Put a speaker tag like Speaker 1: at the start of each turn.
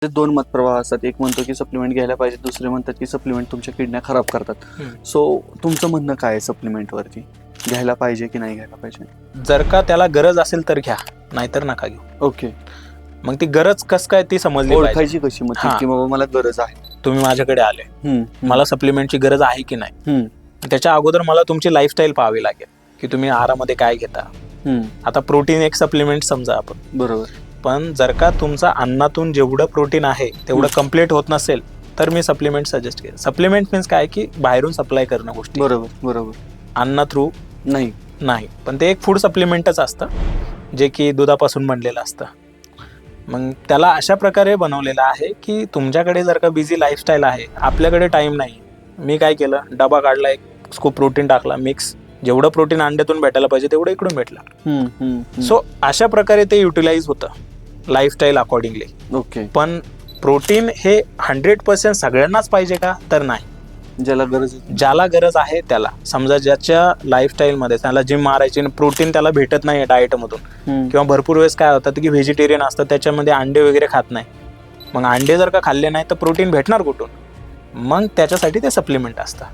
Speaker 1: दोन मतप्रवाह असतात. एक म्हणतो की सप्लिमेंट घ्यायला पाहिजे, दुसरे म्हणतात की सप्लिमेंट तुमच्या किडन्या खराब करतात. सो तुमचं म्हणणं काय आहे सप्लिमेंटवरती? घ्यायला पाहिजे की नाही घ्यायला पाहिजे?
Speaker 2: जर का त्याला गरज असेल तर घ्या, नाहीतर नका घेऊ.
Speaker 1: ओके.
Speaker 2: मग ती गरज कस काय ती समजली पाहिजे.
Speaker 1: ओळखायची कशी मग
Speaker 2: हा.
Speaker 1: की बाबा मला गरज आहे?
Speaker 2: तुम्ही माझ्याकडे आले, मला सप्लिमेंटची गरज आहे की नाही,
Speaker 1: मला
Speaker 2: त्याच्या अगोदर मला तुमची लाईफस्टाईल पाहावी लागेल की तुम्ही आहारामध्ये काय घेता. आता प्रोटीन एक सप्लिमेंट समजा आपण,
Speaker 1: बरोबर.
Speaker 2: पण जर का तुमचा अन्नातून जेवढं प्रोटीन आहे तेवढं कम्प्लीट होत नसेल तर मी सप्लिमेंट सजेस्ट केलं. सप्लिमेंट मीन्स काय की बाहेरून सप्लाय करणं गोष्टी,
Speaker 1: बरोबर बरोबर.
Speaker 2: अन्न थ्रू
Speaker 1: नाही.
Speaker 2: पण ते एक फूड सप्लिमेंटच असतं जे की दुधापासून बनलेलं असतं. मग त्याला अशा प्रकारे बनवलेलं आहे की तुमच्याकडे जर का बिझी लाईफस्टाईल आहे, आपल्याकडे टाइम नाही. मी काय केलं, डबा काढला, एक स्कूप प्रोटीन टाकला, मिक्स, जेवढं प्रोटीन अंड्यातून भेटायला पाहिजे तेवढं इकडून भेटलं. सो अशा प्रकारे ते युटिलाइज होतं लाईफस्टाईल अकॉर्डिंगली.
Speaker 1: ओके.
Speaker 2: पण प्रोटीन हे 100% सगळ्यांनाच पाहिजे का, तर नाही. ज्याला गरज आहे त्याला. समजा ज्याच्या लाईफस्टाईलमध्ये त्याला जिम मारायची, प्रोटीन त्याला भेटत नाही डाएटमधून, किंवा भरपूर वेळेस काय होतं की व्हेजिटेरियन असतं, त्याच्यामध्ये अंडे वगैरे खात नाही. मग अंडे जर का खाल्ले नाही तर प्रोटीन भेटणार कुठून? मग त्याच्यासाठी ते सप्लिमेंट असतं.